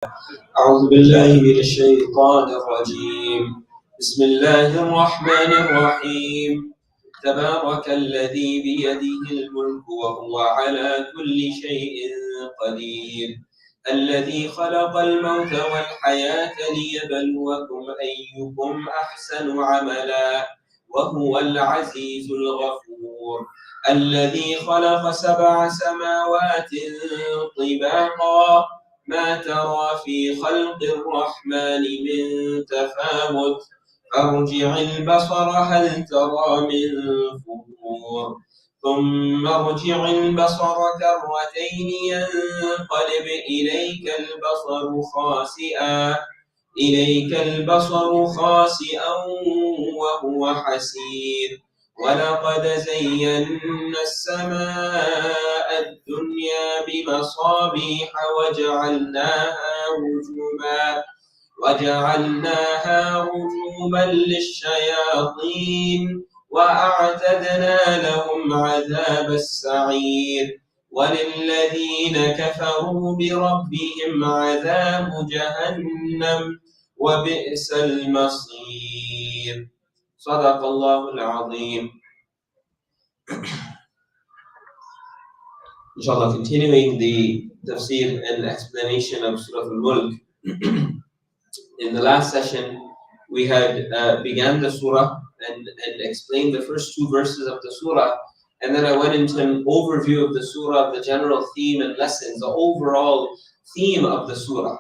أعوذ بالله من الشيطان الرجيم بسم الله الرحمن الرحيم تبارك الذي بيده الملك وهو على كل شيء قدير الذي خلق الموت والحياة ليبلوكم أيكم أحسن عملا وهو العزيز الغفور الذي خلق 7 سماوات طباقا ما ترى في خلق الرحمن من تفاوت أرجع البصر هل ترى من فطور ثم ارجع البصر كرتين ينقلب إليك البصر خاسئا وهو حسير ولقد زينا السماء الدنيا بمصابيح وجعلناها رجوما للشياطين وأعتدنا لهم عذاب السعير وللذين كفروا بربهم عذاب جهنم وبئس المصير صدق الله العظيم. Inshallah, continuing the tafsir and explanation of Surah Al Mulk. In the last session, we had began the surah and explained the first 2 verses of the surah, and then I went into an overview of the surah, the general theme and lessons, the overall theme of the surah,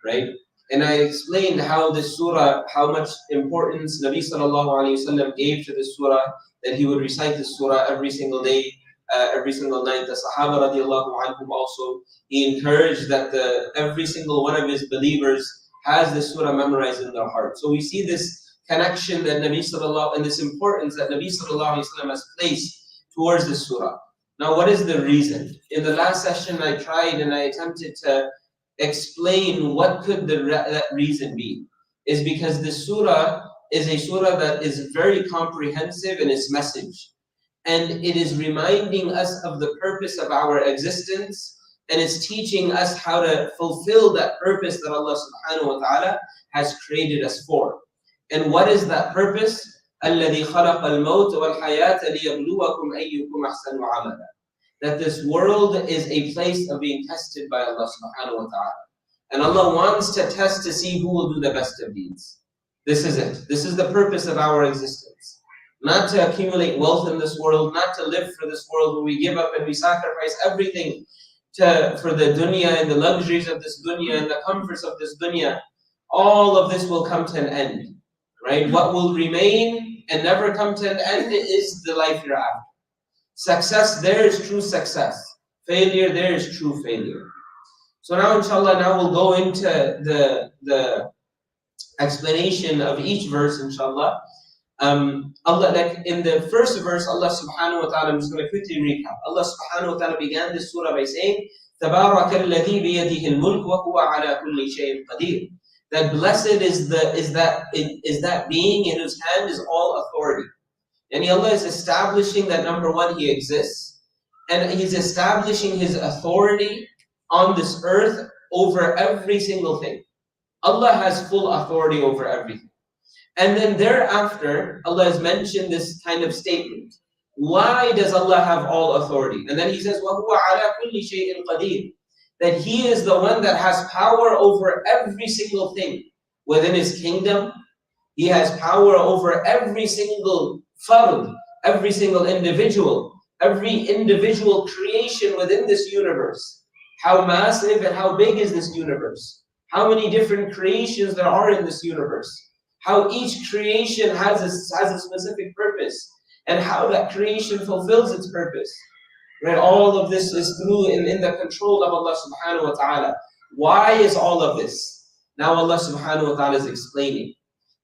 right? And I explained how this surah, how much importance Nabi sallallahu alayhi wasallam gave to this surah, that he would recite this surah every single day, every single night. The Sahaba radiallahu anhum also, he encouraged that every single one of his believers has this surah memorized in their heart. So we see this connection that Nabi sallallahu, and this importance that Nabi sallallahu alayhi wasallam has placed towards this surah. Now, what is the reason? In the last session, I tried and I attempted to explain what could that reason be. Is because this surah is a surah that is very comprehensive in its message. And it is reminding us of the purpose of our existence, and it's teaching us how to fulfill that purpose that Allah subhanahu wa ta'ala has created us for. And what is that purpose? الَّذِي خَلَقَ الْمَوْتَ وَالْحَيَاةَ لِيَبْلُوَكُمْ أَيُّكُمْ أَحْسَنُ عَمَلًا. That this world is a place of being tested by Allah subhanahu wa ta'ala. And Allah wants to test to see who will do the best of deeds. This is it. This is the purpose of our existence. Not to accumulate wealth in this world, not to live for this world where we give up and we sacrifice everything for the dunya and the luxuries of this dunya and the comforts of this dunya. All of this will come to an end, right? What will remain and never come to an end is the life hereafter. Success there is true success. Failure there is true failure. So now inshallah, now we'll go into the explanation of each verse inshallah. Allah, like in the first verse, Allah subhanahu wa ta'ala, I'm just going to quickly recap. Allah subhanahu wa ta'ala began this surah by saying, تَبَارَكَ الَّذِي بِيَدِهِ الْمُلْكُ وَهُوَ عَلَى كُلِّ شَيْءٍ قَدِيرٌ. That blessed is that being in whose hand is all authority. And Allah is establishing that number one, He exists, and He's establishing His authority on this earth over every single thing. Allah has full authority over everything. And then thereafter, Allah has mentioned this kind of statement. Why does Allah have all authority? And then He says, وَهُوَ عَلَى كُلِّ شَيْءٍ قَدِيرٌ. That He is the one that has power over every single thing within His kingdom. He has power over every single fard, every single individual creation within this universe. How massive and how big is this universe? How many different creations there are in this universe? How each creation has a specific purpose, and how that creation fulfills its purpose. Right? All of this is through in the control of Allah subhanahu wa ta'ala. Why is all of this? Now Allah subhanahu wa ta'ala is explaining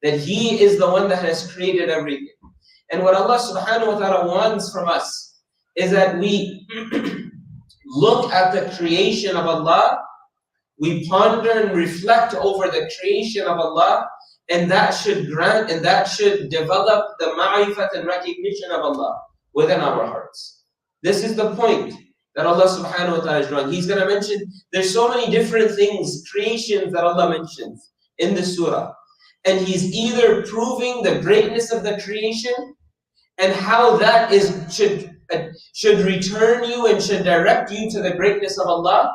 that He is the one that has created everything. And what Allah subhanahu wa ta'ala wants from us is that we look at the creation of Allah, we ponder and reflect over the creation of Allah, and that should grant and that should develop the ma'rifat and recognition of Allah within our hearts. This is the point. that Allah subhanahu wa ta'ala is drawing. He's going to mention, there's so many different things, creations that Allah mentions in the surah. And He's either proving the greatness of the creation and how that should return you and should direct you to the greatness of Allah.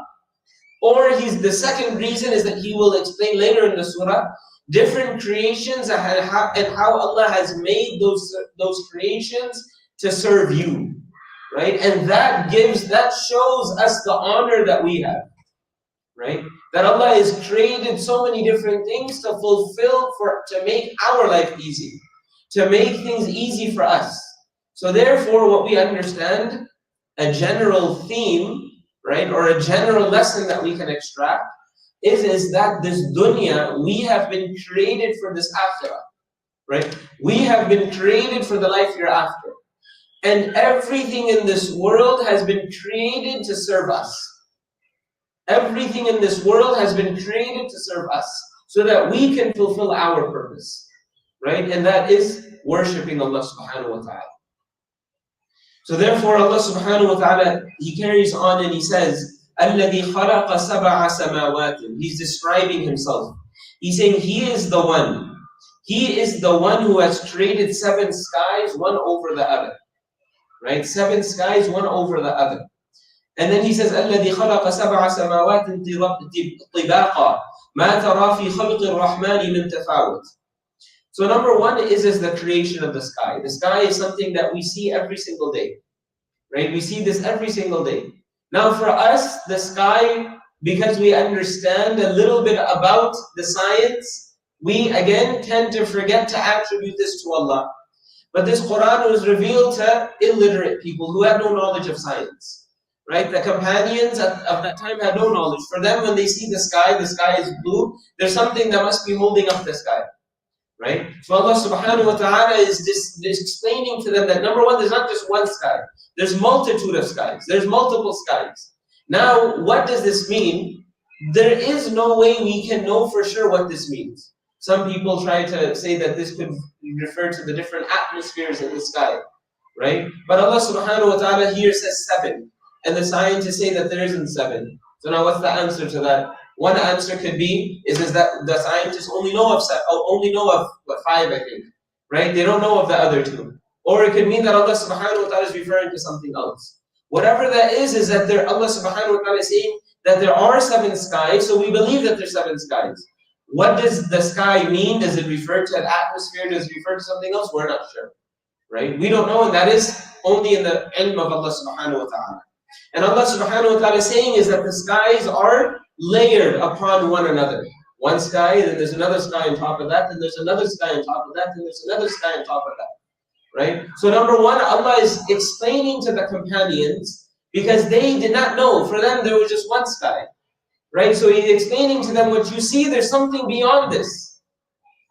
Or the second reason is that He will explain later in the surah different creations and how Allah has made those creations to serve you, right? And that shows us the honor that we have, right? That Allah has created so many different things to make our life easy, to make things easy for us. So therefore, what we understand, a general theme, right, or a general lesson that we can extract is that this dunya, we have been created for this akhirah, right? We have been created for the life hereafter. And everything in this world has been created to serve us. Everything in this world has been created to serve us so that we can fulfill our purpose, right? And that is worshipping Allah subhanahu wa ta'ala. So therefore Allah subhanahu wa ta'ala, He carries on and He says, الَّذِي خَلَقَ سَبْعَ سَمَاوَاتٍ. He's describing Himself. He's saying He is the one. He is the one who has created 7 skies, one over the other. Right? 7 skies, one over the other. And then He says, الَّذِي خَلَقَ سَبْعَ سَمَاوَاتٍ طِبَاقًا مَا تَرَى فِي خَلْقِ الرَّحْمَنِ مِنْ تَفَاوُتٍ. So number one is the creation of the sky. The sky is something that we see every single day. Right? We see this every single day. Now for us, the sky, because we understand a little bit about the science, we again tend to forget to attribute this to Allah. But this Quran was revealed to illiterate people who had no knowledge of science. Right? The companions of that time had no knowledge. For them, when they see the sky is blue, there's something that must be holding up the sky. Right? So Allah subhanahu wa ta'ala is explaining to them that number one, there's not just one sky. There's multitude of skies. There's multiple skies. Now, what does this mean? There is no way we can know for sure what this means. Some people try to say that this could refer to the different atmospheres in the sky. Right? But Allah subhanahu wa ta'ala here says 7. And the scientists say that there isn't 7. So now what's the answer to that? One answer could be is that the scientists only know of 5, I think, right? They don't know of the other 2. Or it could mean that Allah subhanahu wa ta'ala is referring to something else. Whatever that is that Allah subhanahu wa ta'ala is saying that there are 7 skies, so we believe that there's 7 skies. What does the sky mean? Does it refer to an atmosphere? Does it refer to something else? We're not sure, right? We don't know, and that is only in the ilm of Allah subhanahu wa ta'ala. And Allah subhanahu wa ta'ala is saying is that the skies are layered upon one another. One sky, then there's another sky on top of that, then there's another sky on top of that, then there's another sky on top of that. Right? So number one, Allah is explaining to the companions because they did not know. For them, there was just one sky. Right? So He's explaining to them, what you see, there's something beyond this.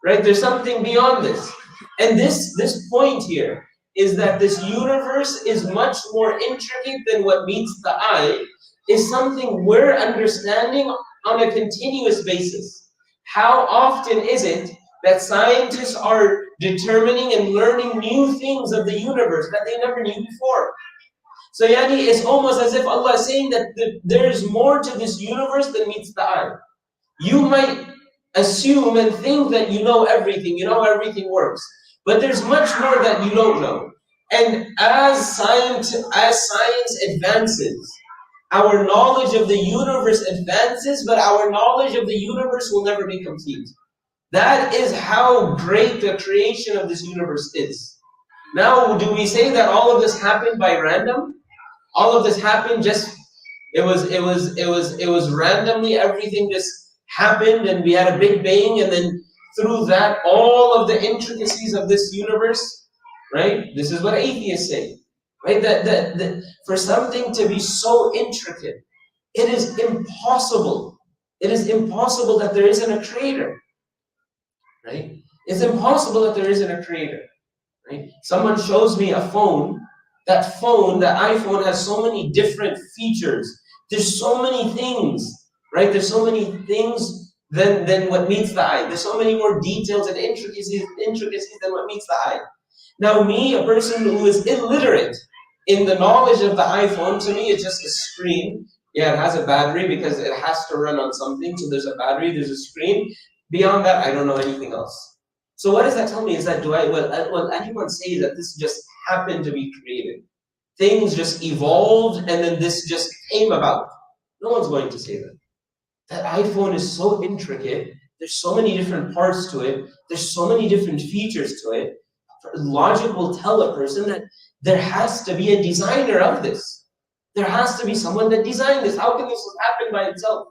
Right? There's something beyond this. And this point here is that this universe is much more intricate than what meets the eye, is something we're understanding on a continuous basis. How often is it that scientists are determining and learning new things of the universe that they never knew before? So it's almost as if Allah is saying that there's more to this universe than meets the eye. You might assume and think that you know everything works. But there's much more that you don't know. And as science advances, our knowledge of the universe advances, but our knowledge of the universe will never be complete. That is how great the creation of this universe is. Now, do we say that all of this happened by random? All of this happened it was randomly, everything just happened and we had a big bang, and then through that, all of the intricacies of this universe, right? This is what atheists say, right? That for something to be so intricate, it is impossible. It is impossible that there isn't a creator, right? It's impossible that there isn't a creator, right? Someone shows me a phone. That iPhone has so many different features. There's so many things, right? There's so many things than what meets the eye. There's so many more details and intricacies than what meets the eye. Now me, a person who is illiterate, in the knowledge of the iPhone, to me, it's just a screen. Yeah, it has a battery because it has to run on something. So there's a battery, there's a screen. Beyond that, I don't know anything else. So what does that tell me? Is that will anyone say that this just happened to be created? Things just evolved and then this just came about. No one's going to say that. That iPhone is so intricate. There's so many different parts to it. There's so many different features to it. Logic will tell a person that there has to be a designer of this. There has to be someone that designed this. How can this happen by itself?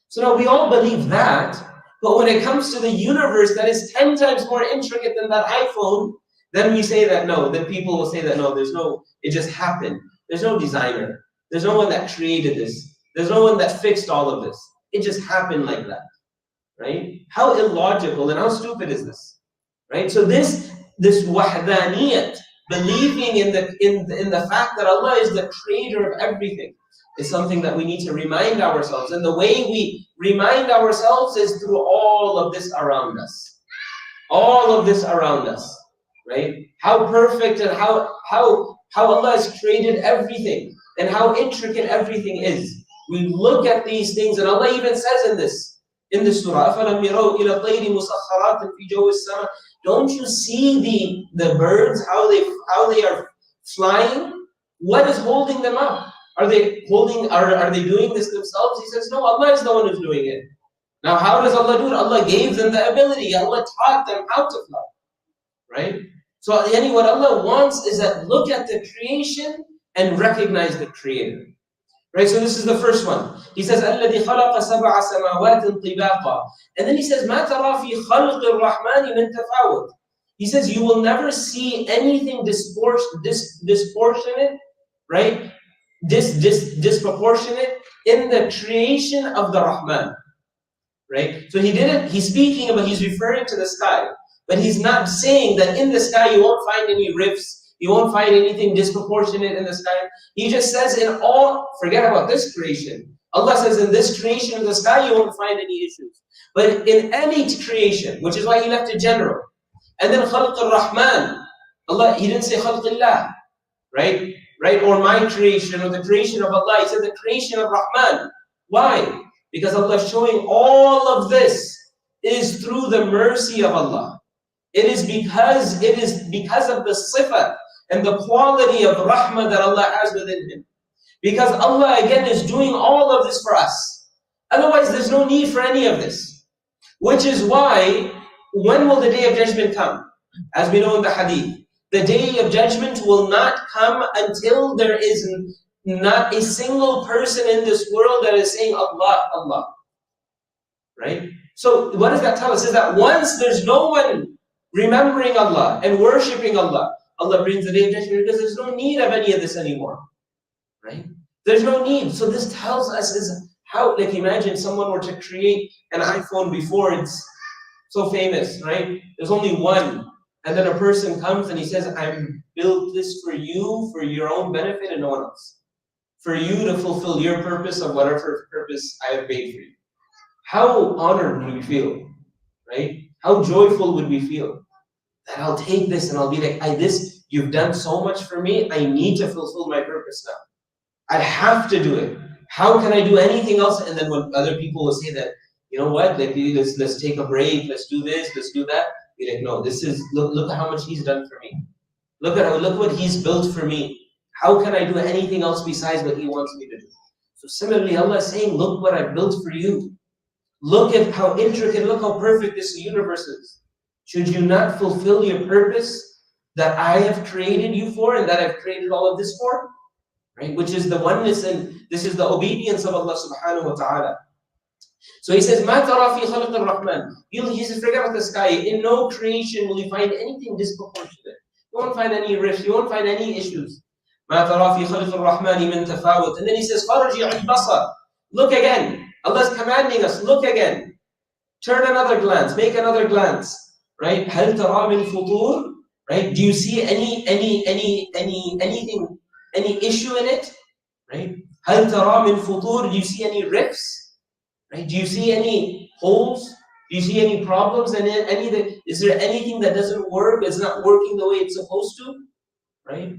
So now we all believe that, but when it comes to the universe that is 10 times more intricate than that iPhone, then we say that no, then people will say that no, it just happened. There's no designer. There's no one that created this. There's no one that fixed all of this. It just happened like that, right? How illogical and how stupid is this, right? So this wahdaniyat, believing in the fact that Allah is the creator of everything, is something that we need to remind ourselves. And the way we remind ourselves is through all of this around us. All of this around us, right? How perfect and how Allah has created everything and how intricate everything is. We look at these things, and Allah even says in this surah, أَفَلَمْ يَرَوْا إِلَى الطَّيْرِ مُسَخَّرَاتٍ فِي جَوِّ السَّمَاءِ. Don't you see the birds, how they are flying? What is holding them up? Are they doing this themselves? He says, no, Allah is the one who's doing it. Now, how does Allah do it? Allah gave them the ability. Allah taught them how to fly, right? So, what Allah wants is that look at the creation and recognize the Creator. Right, so this is the first one. He says, الَّذِي خَلَقَ سَبْعَ سَمَاوَاتٍ طِبَاقًا. And then he says, مَا تَرَى فِي خَلْقِ الرَّحْمَنِ مِنْ تَفَاوُتٍ. He says, you will never see anything disproportionate, right? Disproportionate in the creation of the Rahman. Right? So he's referring to the sky. But he's not saying that in the sky you won't find any rifts. You won't find anything disproportionate in the sky. He just says forget about this creation. Allah says in this creation of the sky, you won't find any issues. But in any creation, which is why he left it general. And then khalq al-Rahman. Allah, he didn't say khalq Allah, right? Or my creation, or the creation of Allah. He said the creation of Rahman. Why? Because Allah is showing all of this is through the mercy of Allah. It is because of the sifat and the quality of rahmah that Allah has within Him. Because Allah again is doing all of this for us. Otherwise there's no need for any of this. Which is why, when will the day of judgment come? As we know in the hadith, the day of judgment will not come until there is not a single person in this world that is saying Allah, Allah. Right? So what does that tell us? Is that once there's no one remembering Allah and worshipping Allah, Allah brings the day of judgment because there's no need of any of this anymore. Right? There's no need. So this tells us is how, like, imagine someone were to create an iPhone before it's so famous, right? There's only one. And then a person comes and he says, I built this for you, for your own benefit and no one else. For you to fulfill your purpose of whatever purpose I have made for you. How honored would we feel? Right? How joyful would we feel? That I'll take this and I'll be like, you've done so much for me, I need to fulfill my purpose now. I have to do it. How can I do anything else? And then when other people will say that, you know what, like, let's take a break, let's do this, let's do that. Be like, no, look at how much he's done for me. Look what he's built for me. How can I do anything else besides what he wants me to do? So similarly, Allah is saying, look what I built for you. Look at how intricate, look how perfect this universe is. Should you not fulfill your purpose that I have created you for and that I've created all of this for? Right? Which is the oneness, and this is the obedience of Allah subhanahu wa ta'ala. So he says, مَا تَرَى فِي خَلْقِ الرَّحْمَنِ. He says, forget about the sky. In no creation will you find anything disproportionate. You won't find any rifts. You won't find any issues. مَا تَرَى فِي خَلْقِ الرَّحْمَنِ مِنْ تَفَاوُتٍ. And then he says, فَرْجِعِ الْبَصَرِ. Look again. Allah is commanding us, look again. Turn another glance, make another glance. Right? هَلْ تَرَى مِنْ فُطُورٍ. Right? Do you see anything, any issue in it? Right? هَلْ تَرَى مِنْ فُطُورٍ. Do you see any rifts? Right? Do you see any holes? Do you see any problems? And is there anything that doesn't work? It's not working the way it's supposed to? Right?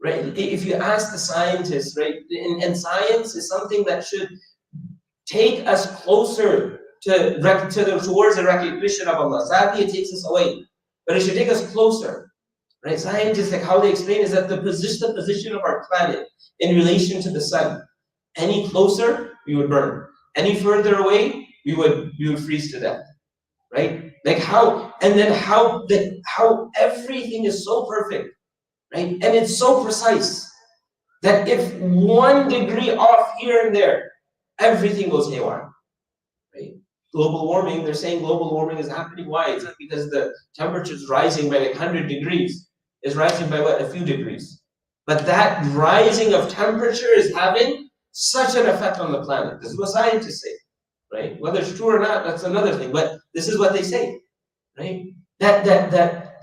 right? If you ask the scientists, right, and science is something that should take us closer towards the recognition of Allah. Sadly, it takes us away, but it should take us closer, right? Scientists, like how they explain, is that the position of our planet in relation to the sun, any closer, we would burn. Any further away, we would freeze to death, right? Like how everything is so perfect, right? And it's so precise that if 1 degree off here and there, everything goes haywire, right? Global warming, they're saying global warming is happening. Why? It's not because the temperature is rising by like 100 degrees. It's rising by what? A few degrees. But that rising of temperature is having such an effect on the planet. This is what scientists say, right? Whether it's true or not, that's another thing. But this is what they say, right? That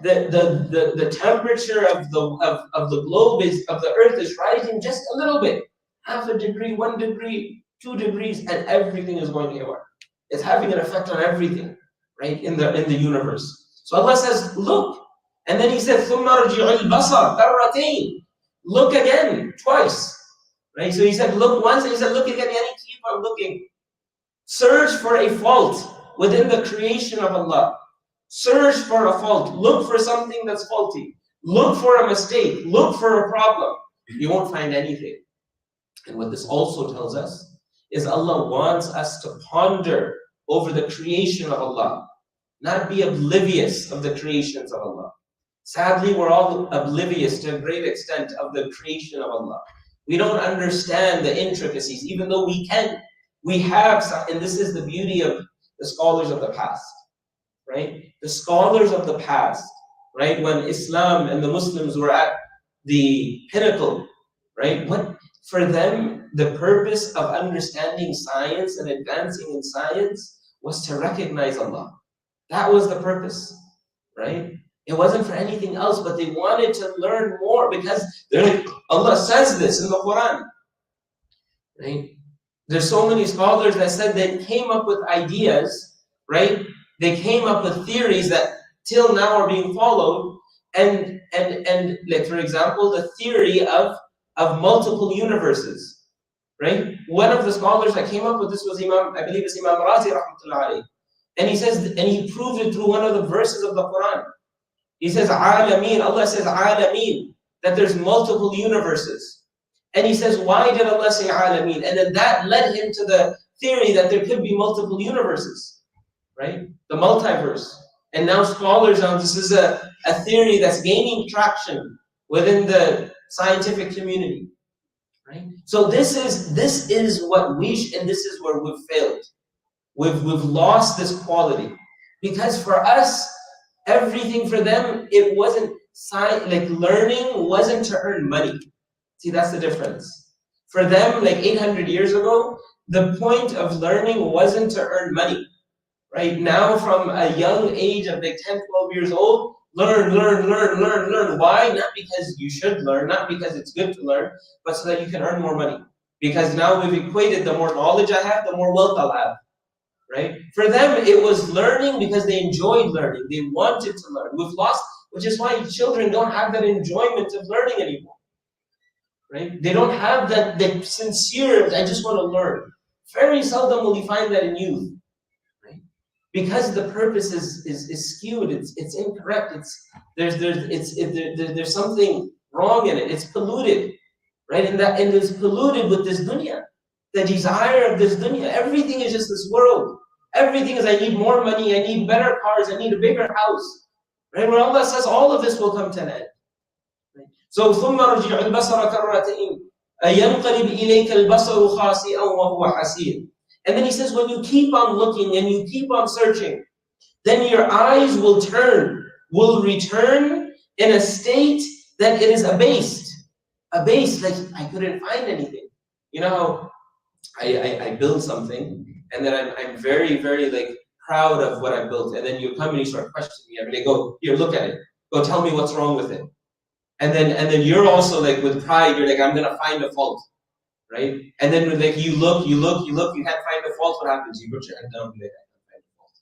the temperature of the globe of the earth is rising just a little bit, half a degree, 1 degree, 2 degrees, and everything is going haywire. It's having an effect on everything, right? In the universe. So Allah says, look, and then He said, ثُمَّ رَجِعُ الْبَصَرَ كَرَّتَيْنِ. Look again, twice, right? So He said, look once, and He said, look again, and keep on looking. Search for a fault within the creation of Allah. Search for a fault. Look for something that's faulty. Look for a mistake. Look for a problem. You won't find anything. And what this also tells us is Allah wants us to ponder over the creation of Allah, not be oblivious of the creations of Allah. Sadly, we're all oblivious to a great extent of the creation of Allah. We don't understand the intricacies, even though we can. We have some, and this is the beauty of the scholars of the past, right? The scholars of the past, right? When Islam and the Muslims were at the pinnacle, right? What for them, the purpose of understanding science and advancing in science was to recognize Allah. That was the purpose, right? It wasn't for anything else, but they wanted to learn more because Allah says this in the Quran, right? There's so many scholars that said they came up with ideas, right? They came up with theories that till now are being followed, and like for example, the theory of multiple universes, right? One of the scholars that came up with this was I believe it's Imam Razi rahmatullah alayhi. And he says, and he proved it through one of the verses of the Quran. He says, Alameen, Allah says, Alameen, that there's multiple universes. And he says, why did Allah say Alameen? And then that led him to the theory that there could be multiple universes, right? The multiverse. And now scholars now, this is a theory that's gaining traction within the scientific community, right? So this is what and this is where we've failed. We've lost this quality. Because for us, everything for them, it wasn't like learning wasn't to earn money. See, that's the difference. For them, like 800 years ago, the point of learning wasn't to earn money. Right now, from a young age of like 10, 12 years old, learn. Why? Not because you should learn, not because it's good to learn, but so that you can earn more money. Because now we've equated the more knowledge I have, the more wealth I'll have. Right? For them, it was learning because they enjoyed learning. They wanted to learn. We've lost, which is why children don't have that enjoyment of learning anymore. Right? They don't have that sincere, I just want to learn. Very seldom will you find that in youth. Right? Because the purpose is skewed, it's incorrect, there's something wrong in it, it's polluted. Right? And it's polluted with this dunya. The desire of this dunya, everything is just this world. Everything is, I need more money, I need better cars, I need a bigger house. Right? When Allah says all of this will come to an end. Right? So, ثُمَّ رَجِعُ الْبَصَرَ كَرَّتَيْنِ أَيَنْقَلِبْ إِلَيْكَ الْبَصَرُ خَاسِئًا وَهُوَ حَسِيرٌ. And then He says, when you keep on looking and you keep on searching, then your eyes will return in a state that it is abased. Abased, like I couldn't find anything. You know, I build something, and then I'm very, very like proud of what I built, and then you come and you start questioning me. I mean, go, here, look at it. Go tell me what's wrong with it. And then you're also like with pride, you're like, I'm gonna find a fault, right? And then like you look, you can't find a fault. What happens? You put your head down, and like, I can't find a fault,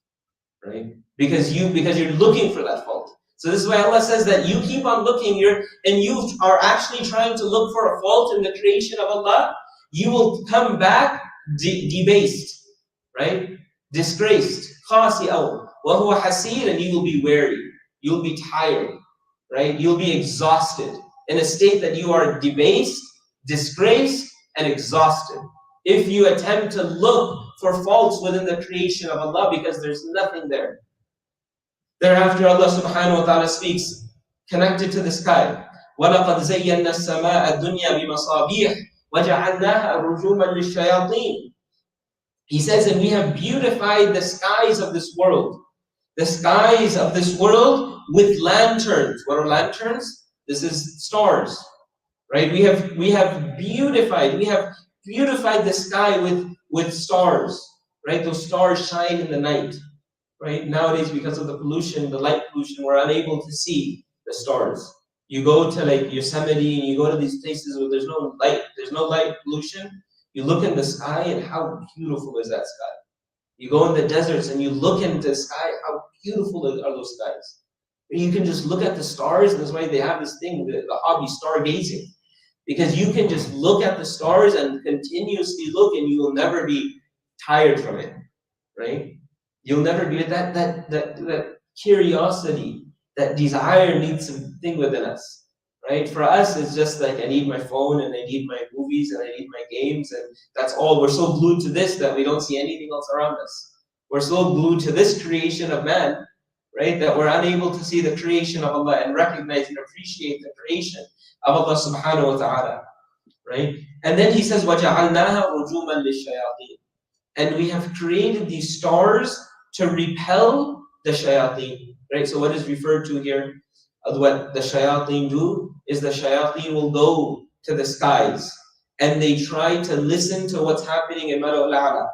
right? Because you're looking for that fault. So this is why Allah says that you keep on looking and you are actually trying to look for a fault in the creation of Allah, you will come back debased, right? Disgraced. خَاسِئًا وَهُوَ حَسِيرٌ, and you will be weary. You'll be tired, right? You'll be exhausted in a state that you are debased, disgraced, and exhausted. If you attempt to look for faults within the creation of Allah, because there's nothing there. Thereafter, Allah subhanahu wa ta'ala speaks, connected to the sky. وَلَقَدْ زَيَّنَّا السَّمَاءَ الدُّنْيَا بِمَصَابِيحِ وَجَعَلْنَاهَا رُجُومًا لِلشَّيَاطِينِ. He says, and we have beautified the skies of this world. The skies of this world with lanterns. What are lanterns? This is stars, right? We have beautified the sky with stars, right? Those stars shine in the night, right? Nowadays, because of the pollution, the light pollution, we're unable to see the stars. You go to like Yosemite and you go to these places where there's no light pollution. You look in the sky and how beautiful is that sky? You go in the deserts and you look into the sky, how beautiful are those skies? You can just look at the stars, and that's why they have this thing, the hobby, stargazing. Because you can just look at the stars and continuously look, and you will never be tired from it, right? You'll never be that curiosity, that desire needs something within us. Right? For us, it's just like I need my phone and I need my movies and I need my games, and that's all. We're so glued to this that we don't see anything else around us. We're so glued to this creation of man, right, that we're unable to see the creation of Allah and recognize and appreciate the creation of Allah subhanahu wa ta'ala. Right? And then he says, وَجَعَلْنَاهَا رُجُومًا لِلشَّيَاطِينِ. And we have created these stars to repel the shayateen. Right? So what is referred to here? What the shayateen do is the shayateen will go to the skies and they try to listen to what's happening in Mala'ul A'la,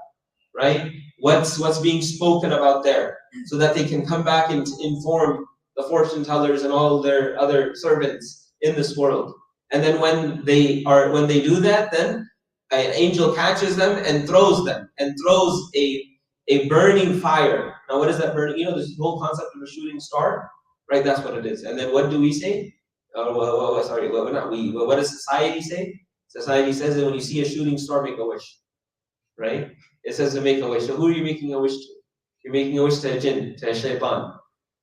right? What's being spoken about there, so that they can come back and inform the fortune tellers and all their other servants in this world. And then when they do that, then an angel catches them and throws a burning fire. Now what is that burning? You know, this whole concept of a shooting star? Right, that's what it is. And then what do we say? What does society say? Society says that when you see a shooting star, make a wish. Right? It says to make a wish. So who are you making a wish to? You're making a wish to a jinn, to a shaitan.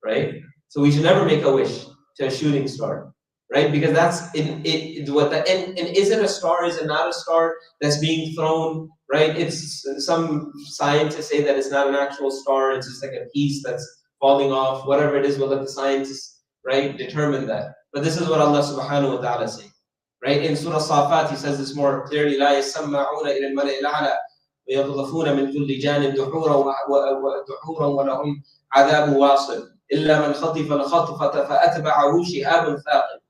Right? So we should never make a wish to a shooting star. Right? Because that's and is it a star? Is it not a star that's being thrown? Right? It's some scientists say that it's not an actual star, it's just like a piece that's falling off, whatever it is, we'll let the scientists, right, determine that. But this is what Allah subhanahu wa ta'ala says. Right? In Surah Safat, he says this more clearly, لا يسمعون إلى الملأ الأعلى ويقذفون من كل جانب دحورا ولهم عذاب واصل إلا من خطف الخطفة فأتبعه شهاب ثاقب.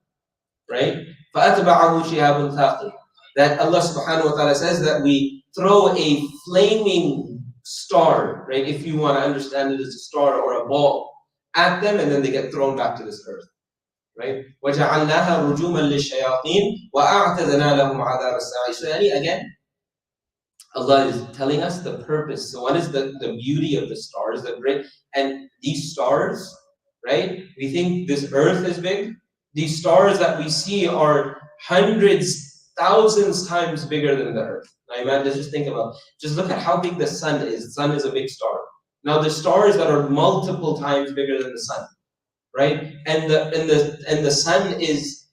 Right? فأتبعه شهاب ثاقب. That Allah subhanahu wa ta'ala says that we throw a flaming star, right? If you want to understand it as a star or a ball, at them, and then they get thrown back to this earth, right? وَجَعَلْنَاهَا رُجُومًا لِلشَّيَاطِينِ وَأَعْتَدْنَا لَهُمْ عَذَابَ السَّعِيرِ. So again, Allah is telling us the purpose. So what is the beauty of the stars? And these stars, right? We think this earth is big. These stars that we see are hundreds, thousands times bigger than the earth. Now, man, let's just think about it. Just look at how big the sun is. The sun is a big star. Now, the stars that are multiple times bigger than the sun, right? And the sun is,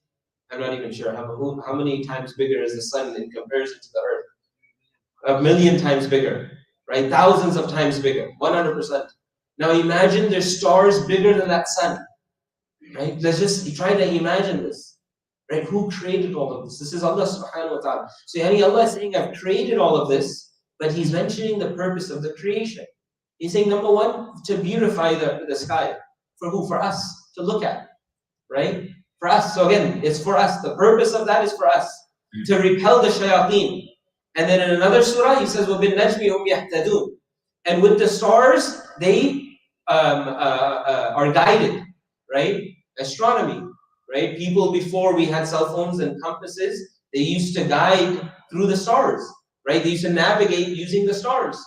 I'm not even sure how many times bigger is the sun in comparison to the earth. 1,000,000 times bigger, right? Thousands of times bigger, 100%. Now, imagine there's stars bigger than that sun, right? Let's just try to imagine this. Right? Who created all of this? This is Allah subhanahu wa ta'ala. So Allah is saying, I've created all of this, but He's mentioning the purpose of the creation. He's saying, number one, to beautify the sky. For who? For us, to look at. Right? For us. So again, it's for us. The purpose of that is for us. To repel the shayateen. And then in another surah, He says, وَبِالنَّجْمِ هُمْ يَهْتَدُونَ. And with the stars, they are guided. Right? Astronomy. Right? People before we had cell phones and compasses, they used to guide through the stars, right? They used to navigate using the stars,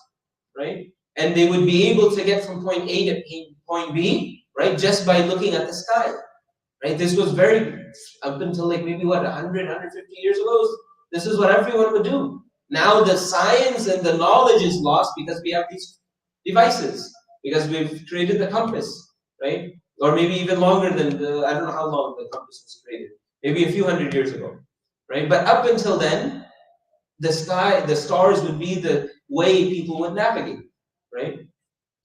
right? and they would be able to get from point A to point B, right, just by looking at the sky, right? This was very, up until like maybe what, 100, 150 years ago, this is what everyone would do. Now the science and the knowledge is lost because we have these devices, because we've created the compass, right? Or maybe even longer than, I don't know how long the compass was created, maybe a few hundred years ago, right? But up until then, the sky, the stars would be the way people would navigate, right?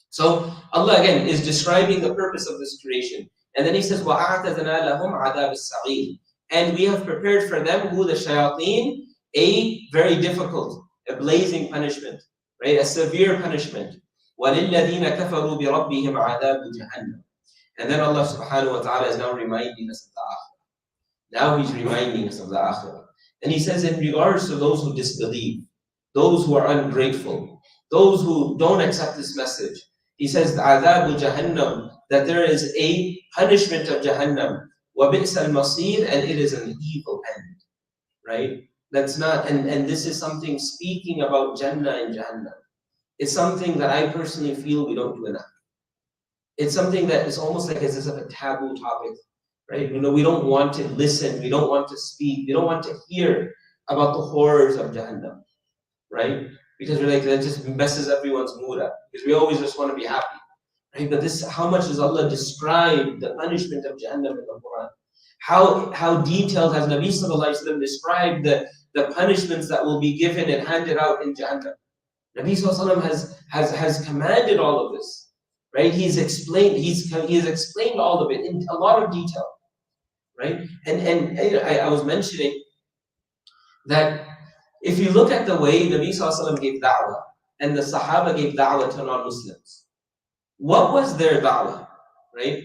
So Allah again is describing the purpose of this creation. And then He says, وَأَعْتَذْنَا لَهُمْ عَذَابَ السَّعِيرِ. And we have prepared for them, who the shayateen, a very difficult, a blazing punishment, right? A severe punishment. وَلِلَّذِينَ كَفَرُوا بِرَبِّهِمْ عَذَابُ جَهَنَّمَ. And then Allah subhanahu wa ta'ala is now reminding us of the akhirah. Now He's reminding us of the akhirah. And He says, in regards to those who disbelieve, those who are ungrateful, those who don't accept this message, He says, عَذَابُ جَهَنَّمَ, that there is a punishment of Jahannam, وَبِئْسَ الْمَصِيرِ, and it is an evil end, right? That's not, and this is something speaking about Jannah and Jahannam. It's something that I personally feel we don't do enough. It's something that is almost like as if a taboo topic, right? You know, we don't want to listen, we don't want to speak, we don't want to hear about the horrors of Jahannam, right? Because we're like, that just messes everyone's mood up, because we always just want to be happy, right? But this, how much does Allah describe the punishment of Jahannam in the Quran? How detailed has Nabi Sallallahu Alaihi Wasallam described the punishments that will be given and handed out in Jahannam? Nabi Sallallahu Alaihi Wasallam has commanded all of this, right? He's explained all of it in a lot of detail, right? And I was mentioning that if you look at the way Nabi Sallallahu Alaihi Wasallam gave da'wah and the Sahaba gave da'wah to non-Muslims, what was their da'wah, right?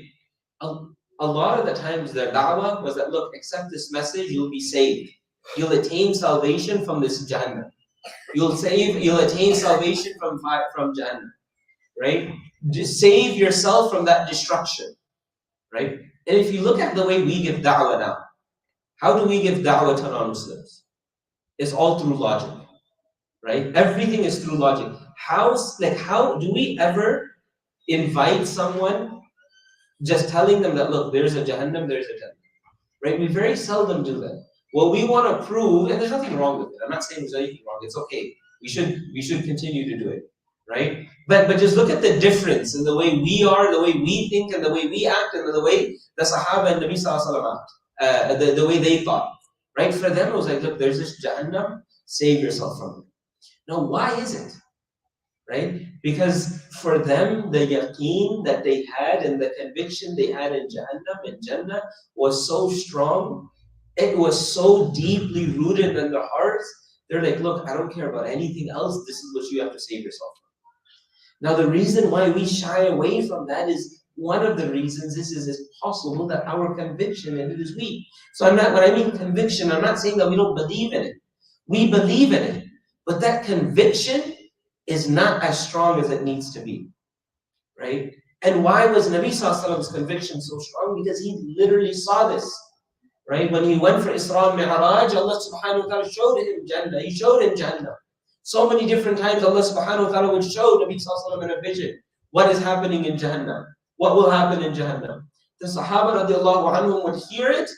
A lot of the times their da'wah was that, look, accept this message, you'll be saved. You'll attain salvation from this Jahannam. You'll attain salvation from Jahannam, right? Just save yourself from that destruction, right? And if you look at the way we give da'wah now, how do we give da'wah to non-Muslims? It's all through logic, right? Everything is through logic. How do we ever invite someone just telling them that, look, there's a Jahannam, there's a Jannah, right? We very seldom do that. What we want to prove, and there's nothing wrong with it. I'm not saying there's anything wrong. It's okay. We should continue to do it, right? But just look at the difference in the way we are, the way we think, and the way we act, and the way the Sahaba and Nabi Sallallahu Alaihi Wasallam act, the way they thought, right? For them, it was like, look, there's this Jahannam, save yourself from it. Now, why is it? Right? Because for them, the yaqeen that they had and the conviction they had in Jahannam and Jannah was so strong, it was so deeply rooted in their hearts, they're like, look, I don't care about anything else, this is what you have to save yourself from. Now, the reason why we shy away from that is, one of the reasons is possible that our conviction in it is weak. So when I mean conviction, I'm not saying that we don't believe in it. We believe in it, but that conviction is not as strong as it needs to be, right? And why was Nabi Sallallahu Alaihi Wasallam's conviction so strong? Because he literally saw this, right? When he went for Isra and Mi'raj, Allah subhanahu wa ta'ala showed him Jannah. He showed him Jannah. So many different times Allah subhanahu wa ta'ala would show Nabi Sallallahu Alaihi Wasallam in a vision what is happening in Jahannam, what will happen in Jahannam. The Sahaba radiallahu anhum would hear it,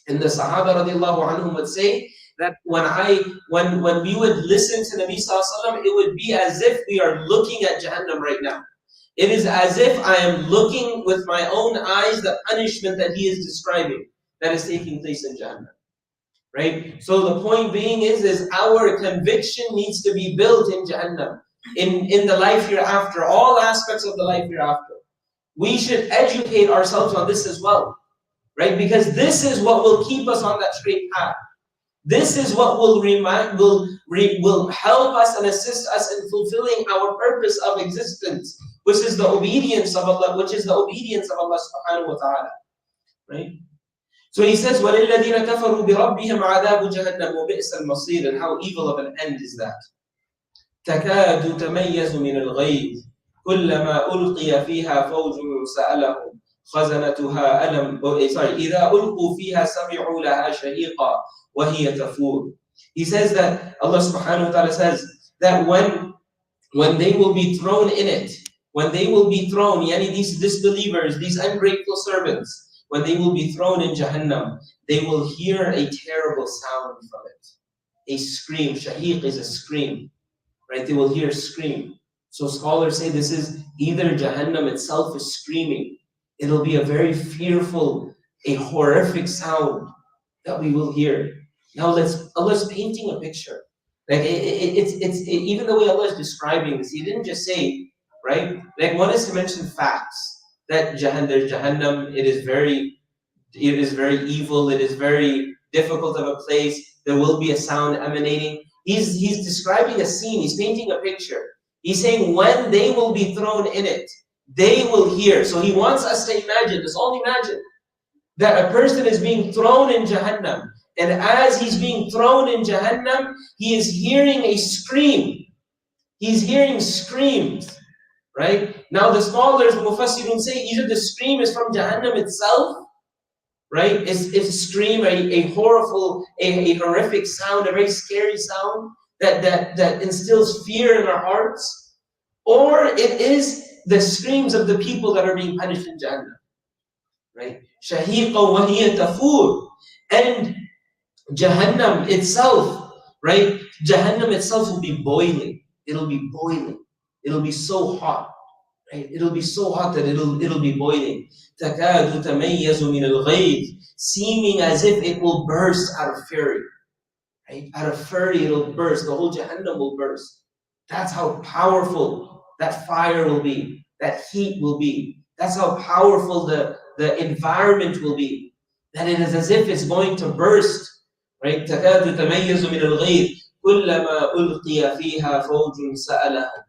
and the Sahaba radiallahu anhum would say that when we would listen to Nabi Sallallahu Alaihi Wasallam, it would be as if we are looking at Jahannam right now. It is as if I am looking with my own eyes the punishment that he is describing that is taking place in Jahannam, right? So the point being is our conviction needs to be built in Jahannam, in the life hereafter, all aspects of the life hereafter. We should educate ourselves on this as well, right? Because this is what will keep us on that straight path. This is what will help us and assist us in fulfilling our purpose of existence, which is the obedience of Allah, subhanahu wa ta'ala, right? So he says, وَلِلَّذِينَ كَفَرُوا بِرَبِّهِمْ عَذَابُ جَهَنَّمَ وَبِئْسَ الْمَصِيرِ. And how evil of an end is that? تَكَادُ تَمَيَّزُ مِنَ الْغَيْظِ كُلَّمَا أُلْقِيَ فِيهَا فَوْجٌ سَأَلَهُمْ خَزَنَتُهَا إِذَا أُلْقُوا فِيهَا سَمِعُوا لَهَا شَهِيقًا وَهِيَ تَفُورُ. He says that, Allah subhanahu wa ta'ala says that when when they will be thrown in it, when they will be thrown, yani these disbelievers, these ungrateful servants, when they will be thrown in Jahannam, they will hear a terrible sound from it. A scream. Shahiq is a scream, right? They will hear a scream. So scholars say this is either Jahannam itself is screaming. It'll be a very fearful, a horrific sound that we will hear. Now Allah's painting a picture. Like even the way Allah is describing this, He didn't just say, right? Like one is to mention facts that there's Jahannam. It is very evil. It is very difficult of a place. There will be a sound emanating. He's describing a scene. He's painting a picture. He's saying when they will be thrown in it, they will hear. So He wants us to imagine. Let's all imagine that a person is being thrown in Jahannam. And as he's being thrown in Jahannam, he is hearing a scream. He's hearing screams, right? Now the scholars, Mufassirun say either the scream is from Jahannam itself, right? It's a scream, a horrible, a horrific sound, a very scary sound that instills fear in our hearts. Or it is the screams of the people that are being punished in Jahannam, right? Shahiqa wa hiya tafur. And Jahannam itself, right? Jahannam itself will be boiling. It'll be boiling. It'll be so hot, right? It'll be so hot that it'll be boiling. تَكَادُ تَمَيَّزُ مِنَ الْغَيْظِ, seeming as if it will burst out of fury, right? Out of fury, it'll burst. The whole Jahannam will burst. That's how powerful that fire will be. That heat will be. That's how powerful the environment will be. That it is as if it's going to burst. Right? تَكَادُ تَمَيَّزُ مِنَ الْغَيْظِ كُلَّمَا أُلْقِيَ فِيهَا فَوْجٌ سَأَلَهُمْ.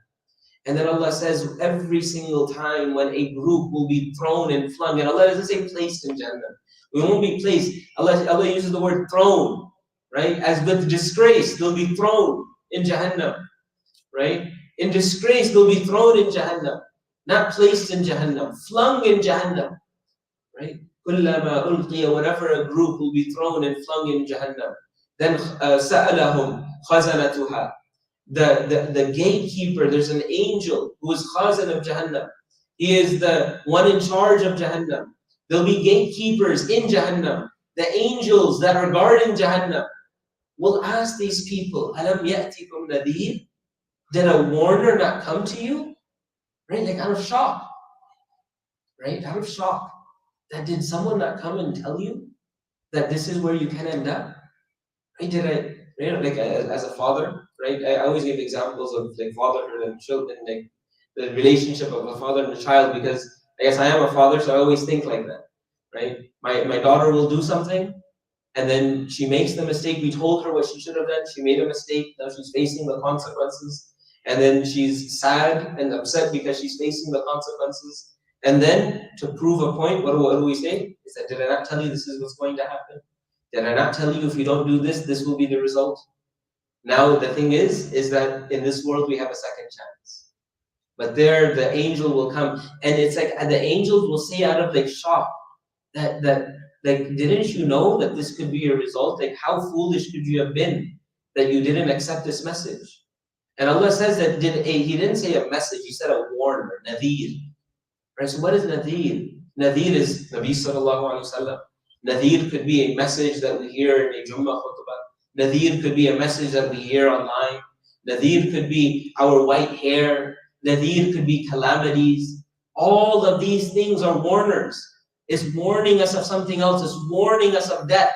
And then Allah says every single time when a group will be thrown and flung, and Allah doesn't say placed in Jannah. We won't be placed. Allah uses the word thrown, right? As with disgrace, they'll be thrown in Jahannam, right? In disgrace, they'll be thrown in Jahannam. Not placed in Jahannam, flung in Jahannam, right? كُلَّمَا أُلْقِيَ, whenever a group will be thrown and flung in Jahannam. Then سَأَلَهُمْ خَزَنَتُهَا. The gatekeeper, there's an angel who is khazan of Jahannam. He is the one in charge of Jahannam. There'll be gatekeepers in Jahannam. The angels that are guarding Jahannam will ask these people, أَلَمْ يَأْتِكُمْ نَذِيرٌ? Did a warner not come to you? Right? Like out of shock. Right? Out of shock. That did someone not come and tell you that this is where you can end up? Right? Like as a father, right? I always give examples of like fatherhood and children, like the relationship of a father and a child, because I guess I am a father, so I always think like that, right? My daughter will do something, and then she makes the mistake. We told her what she should have done. She made a mistake. Now she's facing the consequences. And then she's sad and upset because she's facing the consequences. And then, to prove a point, what do we say? Is that, did I not tell you this is what's going to happen? Did I not tell you if you don't do this, this will be the result? Now, the thing is that in this world we have a second chance. But there, the angel will come, and it's like the angels will say out of like shock that like, didn't you know that this could be your result? Like, how foolish could you have been that you didn't accept this message? And Allah says that He didn't say a message, He said a warner, Nadir. Right? So what is Nadir? Nadir is Nabi sallallahu alaihi wasallam. Nadir could be a message that we hear in a Jummah khutbah. Nadir could be a message that we hear online. Nadir could be our white hair. Nadir could be calamities. All of these things are warners. It's warning us of something else. It's warning us of death.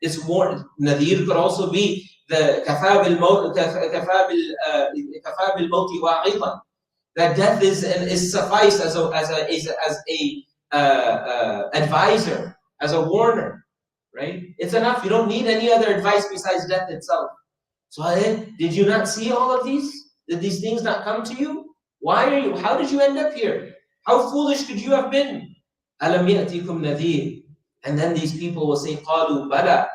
Nadir could also be the كَفَى بِالْمَوْتِ وَاعِظًا. That death is suffice as a advisor, as a warner, right? It's enough. You don't need any other advice besides death itself. So did you not see all of these? Did these things not come to you? How did you end up here? How foolish could you have been? أَلَمْ يَأْتِكُمْ نَذِيرٌ. And then these people will say, قَالُوا بَلَى.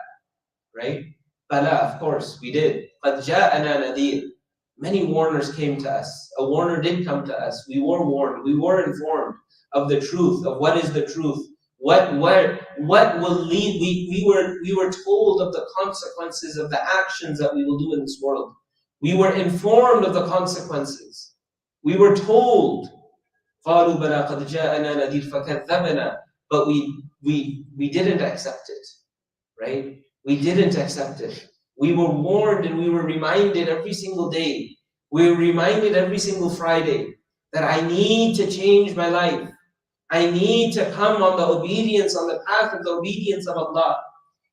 Right? Bala, of course, we did. قَدْ جَاءَنَا نَذِيرٌ. Many warners came to us. A warner did come to us. We were warned. We were informed of the truth, of what is the truth. What will lead? We were told of the consequences of the actions that we will do in this world. We were informed of the consequences. We were told, قَالُوا بَلَا قَدْ جَاءَنَا نَذِيرٌ فَكَذَّبْنَا, but we didn't accept it, right? We didn't accept it. We were warned and we were reminded every single day. We were reminded every single Friday that I need to change my life. I need to come on the obedience, on the path of the obedience of Allah.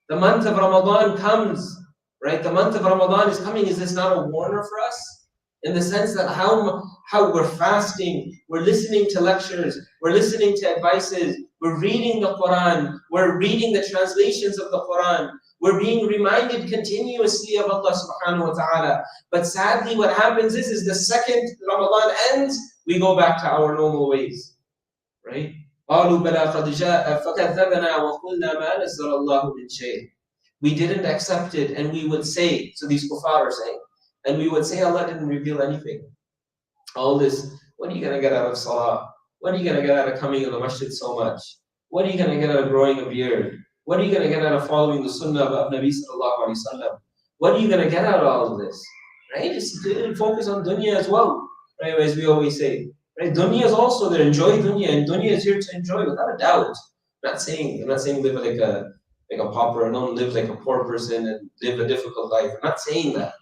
The month of Ramadan comes, right? The month of Ramadan is coming. Is this not a warner for us? In the sense that how we're fasting, we're listening to lectures, we're listening to advices, we're reading the Quran, we're reading the translations of the Quran, we're being reminded continuously of Allah subhanahu wa ta'ala. But sadly what happens is the second Ramadan ends, we go back to our normal ways, right? قَالُوا بَلَا قَدْ جَاءَ فَكَذَّبْنَا وَقُلْنَا مَا نَزَّلَ اللَّهُ مِنْ شَيْءٍ. We didn't accept it, and we would say, so these kuffar are saying, and we would say Allah didn't reveal anything. All this, what are you going to get out of salah? What are you going to get out of coming to the masjid so much? What are you going to get out of growing a beard? What are you going to get out of following the sunnah of Nabi sallallahu alaihi wasallam? What are you going to get out of all of this? Right? Just focus on dunya as well, right? As we always say. Right? Dunya is also there. Enjoy dunya, and dunya is here to enjoy without a doubt. I'm not saying live like a pauper, don't live like a poor person and live a difficult life. I'm not saying that,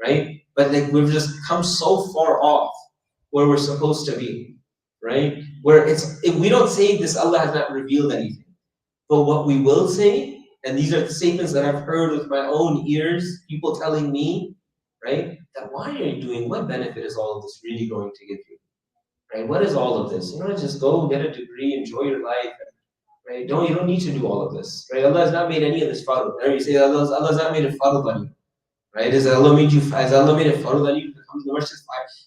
right? But like we've just come so far off where we're supposed to be, right? Where if we don't say this, Allah has not revealed anything. But what we will say, and these are the statements that I've heard with my own ears, people telling me, right? That why are you doing? What benefit is all of this really going to give you? Right? What is all of this? You know, just go get a degree, enjoy your life, right? You don't need to do all of this, right? Allah has not made any of this fard. Right? You say Allah's not made it fard on you, right? Has Allah made it fard on you to come to the masjid?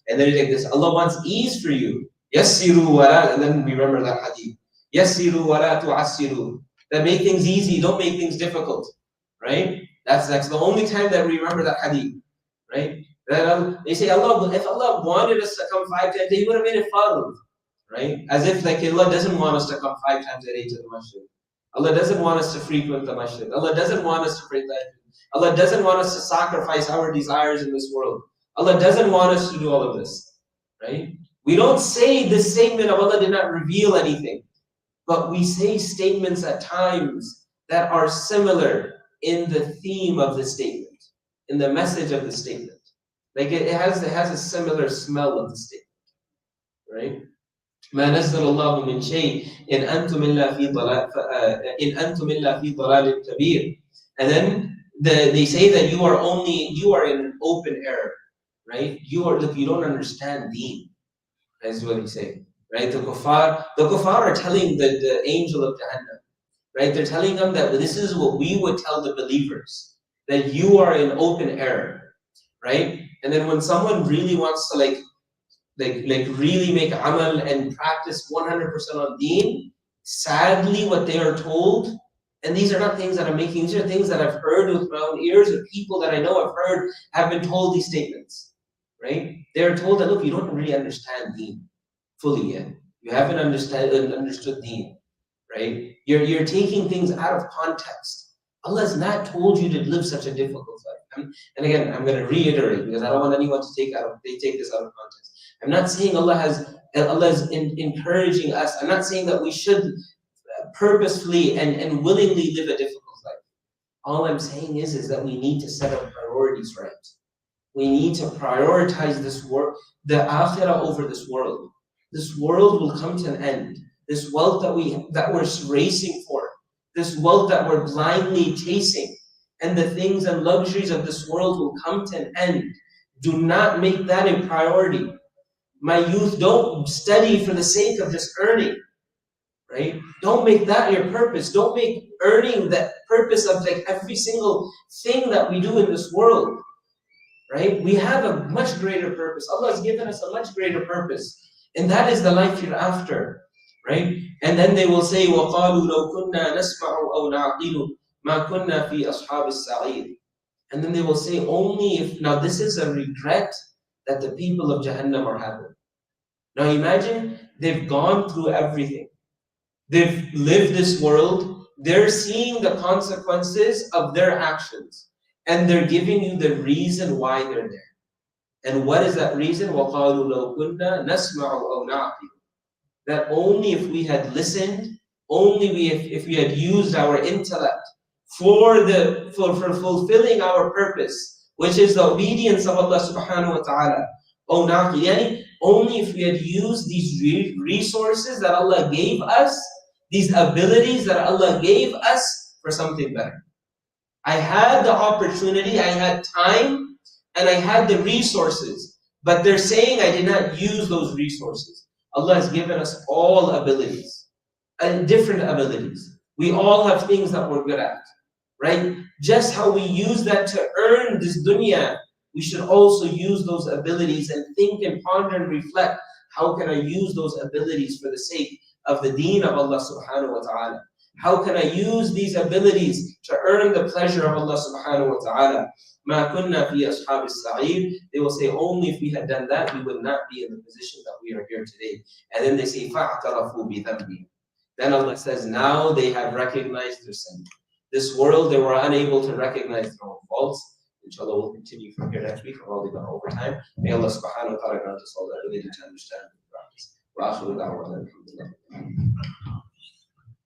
And then you take this. Allah wants ease for you. Yassiru wala, and then remember that hadith. Yassiru wala tu'assiru. That make things easy, don't make things difficult, right? That's the only time that we remember that hadith, right? They say Allah, if Allah wanted us to come 5 times, He would have made it fard, right? As if like Allah doesn't want us to come 5 times a day to the masjid. Allah doesn't want us to frequent the masjid. Allah doesn't want us to pray that. Allah doesn't want us to sacrifice our desires in this world. Allah doesn't want us to do all of this, right? We don't say this statement of Allah did not reveal anything, but we say statements at times that are similar in the theme of the statement, in the message of the statement. Like it has a similar smell of the statement, right? ما نزل الله من شيء إن أنتم إلا في ضلال كبير. And then they say that you are in open error, right? You don't understand deen. That's what they say, right? The kuffar are telling the angel of Jahannam, right? They're telling them that this is what we would tell the believers, that you are in open error, right? And then when someone really wants to like really make amal and practice 100% on deen, sadly what they are told, and these are not things that I'm making, these are things that I've heard with my own ears, or people that I know I've heard have been told these statements, right? They're told that, look, you don't really understand deen fully yet. You haven't understood deen, right? You're taking things out of context. Allah has not told you to live such a difficult life. And again, I'm going to reiterate because I don't want anyone to take this out of context. I'm not saying Allah is encouraging us. I'm not saying that we should purposefully and willingly live a difficult life. All I'm saying is that we need to set our priorities right. We need to prioritize this world, the akhirah over this world. This world will come to an end. This wealth that we're racing for, this wealth that we're blindly chasing, and the things and luxuries of this world will come to an end. Do not make that a priority. My youth, don't study for the sake of just earning, right? Don't make that your purpose. Don't make earning the purpose of like every single thing that we do in this world, right? We have a much greater purpose. Allah has given us a much greater purpose, and that is the life hereafter, right? And then they will say, وَقَالُوا لَوْ كُنَّا نَسْمَعُ أَوْ نَعْقِلُ مَا كُنَّا فِي أَصْحَابِ السَّعِيرِ. And then they will say, only if, now this is a regret that the people of Jahannam are having. Now imagine, they've gone through everything. They've lived this world. They're seeing the consequences of their actions. And they're giving you the reason why they're there. And what is that reason? وَقَالُوا لَوْ كُنَّا نَسْمَعُ أَوْ نَعْقِلُ. That only if we had listened, if we had used our intellect for fulfilling our purpose, which is the obedience of Allah subhanahu wa ta'ala. أو نعقل, يعني only if we had used these resources that Allah gave us, these abilities that Allah gave us for something better. I had the opportunity, I had time, and I had the resources. But they're saying I did not use those resources. Allah has given us all abilities, and different abilities. We all have things that we're good at, right? Just how we use that to earn this dunya, we should also use those abilities and think and ponder and reflect, how can I use those abilities for the sake of the deen of Allah subhanahu wa ta'ala? How can I use these abilities to earn the pleasure of Allah subhanahu wa ta'ala? مَا كُنَّا فِي أَصْحَابِ السَّعِيرِ. They will say, only if we had done that, we would not be in the position that we are here today. And then they say, فَاعْتَرَفُوا بِذَنْبِهِمْ. Then Allah says, now they have recognized their sin. This world, they were unable to recognize their own faults. Inshallah, we'll continue from here next week. We're already gone over time. May Allah subhanahu wa ta'ala grant us all the ability to understand and practice. Wa akhiru da'wana alhamdulillah.